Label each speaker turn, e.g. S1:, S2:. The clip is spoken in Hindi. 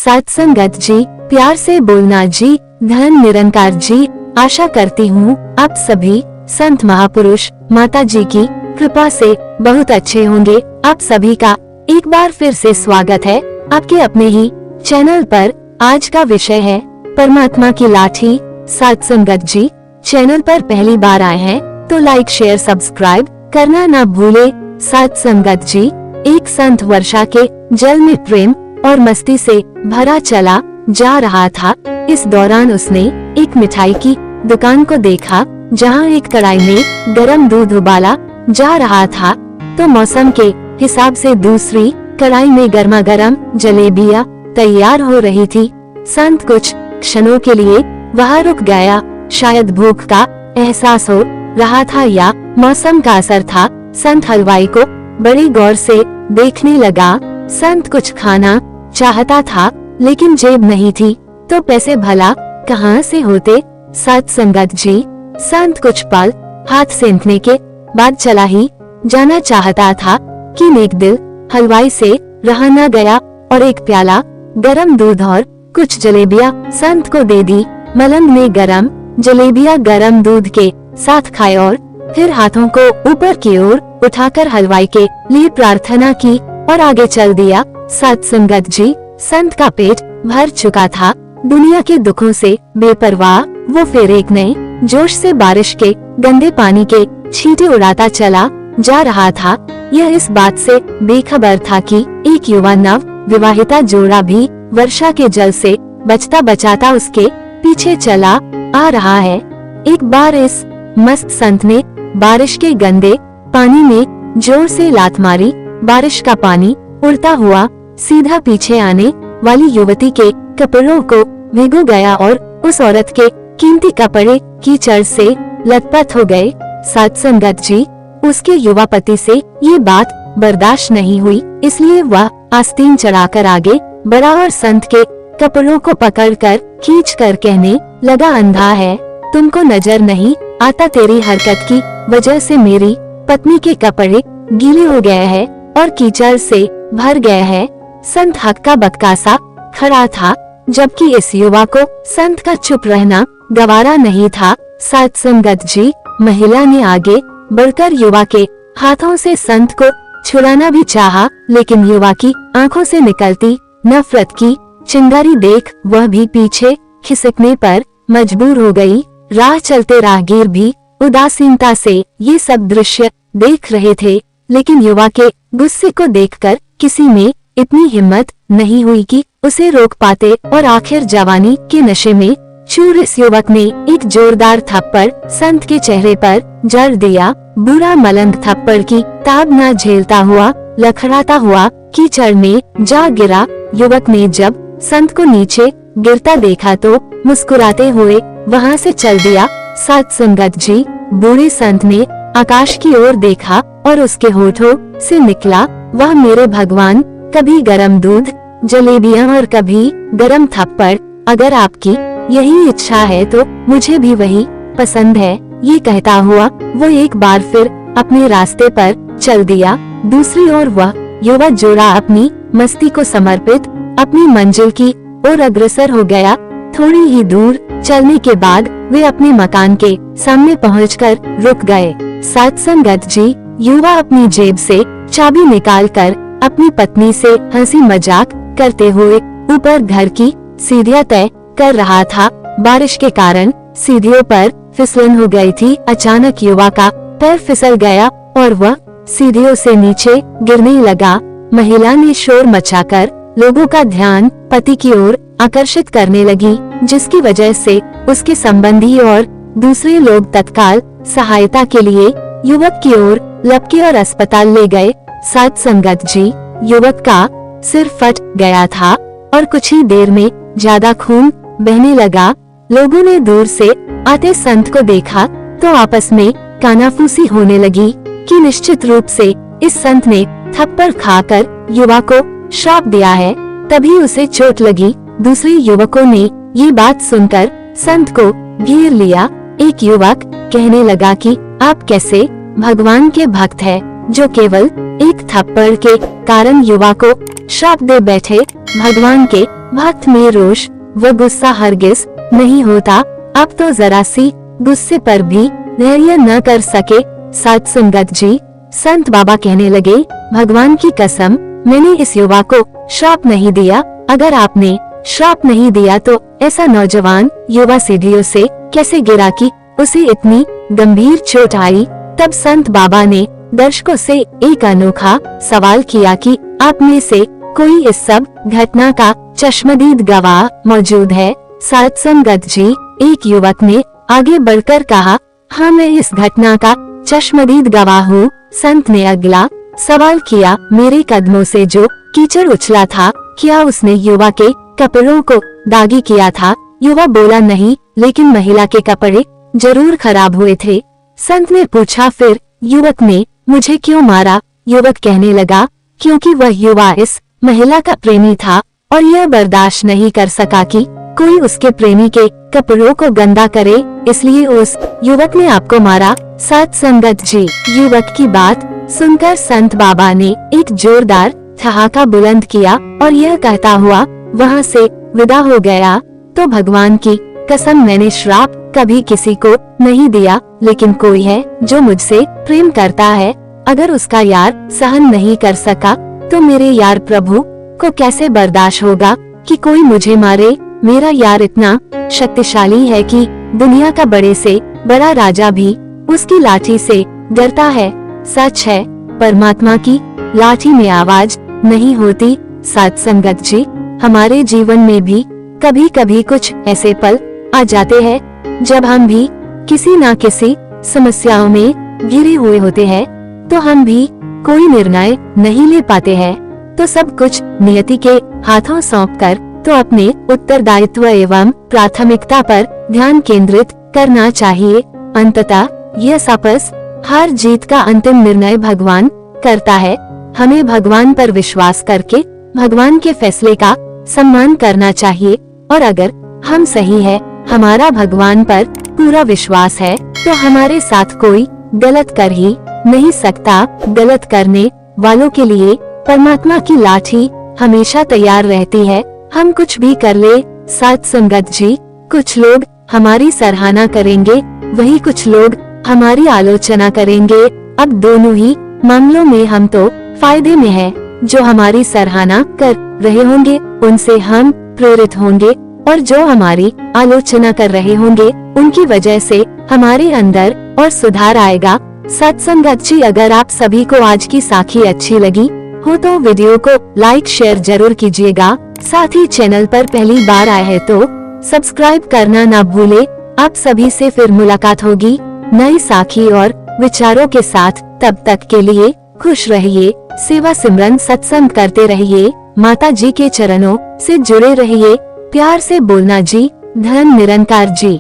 S1: सत्संगत जी, प्यार से बोलना जी, धन निरंकार जी। आशा करती हूँ आप सभी संत महापुरुष माता जी की कृपा से बहुत अच्छे होंगे। आप सभी का एक बार फिर से स्वागत है आपके अपने ही चैनल पर। आज का विषय है परमात्मा की लाठी। सत्संगत जी, चैनल पर पहली बार आए हैं तो लाइक शेयर सब्सक्राइब करना ना भूले। सत्संगत जी, एक संत वर्षा के जल में प्रेम और मस्ती से भरा चला जा रहा था। इस दौरान उसने एक मिठाई की दुकान को देखा जहां एक कढ़ाई में गरम दूध उबाला जा रहा था, तो मौसम के हिसाब से दूसरी कढ़ाई में गर्मा गर्म जलेबियां तैयार हो रही थी। संत कुछ क्षणों के लिए वहां रुक गया। शायद भूख का एहसास हो रहा था या मौसम का असर था। संत हलवाई को बड़ी गौर से देखने लगा। संत कुछ खाना चाहता था लेकिन जेब नहीं थी, तो पैसे भला कहाँ से होते। सत्संगत जी, संत कुछ पल हाथ सेंकने के बाद चला ही जाना चाहता था कि नेक दिल हलवाई से रहा न गया और एक प्याला गरम दूध और कुछ जलेबियां संत को दे दी। मलंग ने गरम जलेबियां गरम दूध के साथ खाए और फिर हाथों को ऊपर की ओर उठाकर हलवाई के लिए प्रार्थना की और आगे चल दिया। सत्संगत जी, संत का पेट भर चुका था। दुनिया के दुखों से बेपरवाह वो फिर एक नए जोश से बारिश के गंदे पानी के छींटे उड़ाता चला जा रहा था। यह इस बात से बेखबर था कि एक युवा नव विवाहिता जोड़ा भी वर्षा के जल से बचता बचाता उसके पीछे चला आ रहा है। एक बार इस मस्त संत ने बारिश के गंदे पानी में जोर से लात मारी। बारिश का पानी उड़ता हुआ सीधा पीछे आने वाली युवती के कपड़ों को भिगो गया और उस औरत के कीमती कपड़े कीचड़ से लथपथ हो गए। सत्संगत जी, उसके युवा पति से ये बात बर्दाश्त नहीं हुई, इसलिए वह आस्तीन चढ़ाकर आगे बढ़ा और संत के कपड़ों को पकड़कर खींचकर कहने लगा, अंधा है, तुमको नजर नहीं आता तेरी हरकत की वजह से मेरी पत्नी के कपड़े गीले हो गए हैं और कीचड़ से भर गए हैं। संत हक्का बक्का सा खड़ा था, जबकि इस युवा को संत का चुप रहना गवारा नहीं था। सत्संगत जी, महिला ने आगे बढ़कर युवा के हाथों से संत को छुड़ाना भी चाहा, लेकिन युवा की आंखों से निकलती नफरत की चिंगारी देख वह भी पीछे खिसकने पर मजबूर हो गई। राह चलते राहगीर भी उदासीनता से ये सब दृश्य देख रहे थे, लेकिन युवा के गुस्से को देखकर किसी में इतनी हिम्मत नहीं हुई कि उसे रोक पाते और आखिर जवानी के नशे में चूर इस युवक ने एक जोरदार थप्पड़ संत के चेहरे पर जड़ दिया। बुरा मलंग थप्पड़ की ताब न झेलता हुआ लखड़ाता हुआ कीचड़ में जा गिरा। युवक ने जब संत को नीचे गिरता देखा तो मुस्कुराते हुए वहां से चल दिया। सत्संगत जी, बूढ़े संत ने आकाश की ओर देखा और उसके होठों से निकला, वह मेरे भगवान, कभी गरम दूध जलेबियां और कभी गरम थप्पड़। अगर आपकी यही इच्छा है तो मुझे भी वही पसंद है। ये कहता हुआ वो एक बार फिर अपने रास्ते पर चल दिया। दूसरी ओर वह युवा जोड़ा अपनी मस्ती को समर्पित अपनी मंजिल की ओर अग्रसर हो गया। थोड़ी ही दूर चलने के बाद वे अपने मकान के सामने पहुंचकर रुक गए। सत्संगत जी, युवा अपनी जेब से चाबी निकालकर अपनी पत्नी से हंसी मजाक करते हुए ऊपर घर की सीढ़ियां तय कर रहा था। बारिश के कारण सीढ़ियों पर फिसलन हो गई थी। अचानक युवा का पैर फिसल गया और वह सीढ़ियों से नीचे गिरने लगा। महिला ने शोर मचाकर लोगों का ध्यान पति की ओर आकर्षित करने लगी, जिसकी वजह से उसके संबंधी और दूसरे लोग तत्काल सहायता के लिए युवक की ओर लपके और अस्पताल ले गए। सत्संगत जी, युवक का सिर फट गया था और कुछ ही देर में ज्यादा खून बहने लगा। लोगों ने दूर से आते संत को देखा तो आपस में कानाफूसी होने लगी कि निश्चित रूप से इस संत ने थप्पड़ खाकर युवा को श्राप दिया है, तभी उसे चोट लगी। दूसरे युवकों ने ये बात सुनकर संत को घेर लिया। एक युवक कहने लगा कि आप कैसे भगवान के भक्त हैं, जो केवल एक थप्पड़ के कारण युवा को श्राप दे बैठे। भगवान के भक्त में रोष व गुस्सा हरगिज नहीं होता। अब तो जरा सी गुस्से पर भी धैर्य न कर सके। साध संगत जी, संत बाबा कहने लगे, भगवान की कसम, मैंने इस युवा को श्राप नहीं दिया। अगर आपने श्राप नहीं दिया तो ऐसा नौजवान युवा सीढ़ियों से कैसे गिरा कि उसे इतनी गंभीर चोट आई। तब संत बाबा ने दर्शकों से एक अनोखा सवाल किया कि आप में से कोई इस सब घटना का चश्मदीद गवाह मौजूद है। साध संगत जी, एक युवक ने आगे बढ़कर कहा, हाँ, मैं इस घटना का चश्मदीद गवाह हूँ। संत ने अगला सवाल किया, मेरे कदमों से जो कीचड़ उछला था, क्या उसने युवा के कपड़ों को दागी किया था? युवा बोला, नहीं, लेकिन महिला के कपड़े जरूर खराब हुए थे। संत ने पूछा, फिर युवक ने मुझे क्यों मारा? युवक कहने लगा, क्योंकि वह युवा इस महिला का प्रेमी था और यह बर्दाश्त नहीं कर सका कि कोई उसके प्रेमी के कपड़ों को गंदा करे, इसलिए उस युवक ने आपको मारा। साध संगत जी, युवक की बात सुनकर संत बाबा ने एक जोरदार ठहाका बुलंद किया और यह कहता हुआ वहाँ से विदा हो गया। तो भगवान की कसम, मैंने श्राप कभी किसी को नहीं दिया, लेकिन कोई है जो मुझसे प्रेम करता है। अगर उसका यार सहन नहीं कर सका तो मेरे यार प्रभु को कैसे बर्दाश्त होगा कि कोई मुझे मारे? मेरा यार इतना शक्तिशाली है कि दुनिया का बड़े से बड़ा राजा भी उसकी लाठी से डरता है। सच है, परमात्मा की लाठी में आवाज नहीं होती। साध संगत जी, हमारे जीवन में भी कभी कभी कुछ ऐसे पल आ जाते हैं जब हम भी किसी न किसी समस्याओं में घिरे हुए होते हैं, तो हम भी कोई निर्णय नहीं ले पाते हैं। तो सब कुछ नियति के हाथों सौंपकर तो अपने उत्तरदायित्व एवं प्राथमिकता पर ध्यान केंद्रित करना चाहिए। अंततः यह सबस हार जीत का अंतिम निर्णय भगवान करता है। हमें भगवान पर विश्वास करके भगवान के फैसले का सम्मान करना चाहिए, और अगर हम सही है, हमारा भगवान पर पूरा विश्वास है, तो हमारे साथ कोई गलत कर ही नहीं सकता। गलत करने वालों के लिए परमात्मा की लाठी हमेशा तैयार रहती है, हम कुछ भी कर ले। साध संगत जी, कुछ लोग हमारी सराहना करेंगे, वही कुछ लोग हमारी आलोचना करेंगे। अब दोनों ही मामलों में हम तो फायदे में हैं। जो हमारी सराहना कर रहे होंगे उनसे हम प्रेरित होंगे, और जो हमारी आलोचना कर रहे होंगे उनकी वजह से हमारे अंदर और सुधार आएगा। सत्संगत जी, अगर आप सभी को आज की साखी अच्छी लगी हो तो वीडियो को लाइक शेयर जरूर कीजिएगा। साथ ही चैनल पर पहली बार आए हैं तो सब्सक्राइब करना ना भूले। आप सभी से फिर मुलाकात होगी नई साखी और विचारों के साथ। तब तक के लिए खुश रहिए, सेवा सिमरन सत्संग करते रहिए, माता जी के चरणों से जुड़े रहिए। प्यार से बोलना जी, धन निरंकार जी।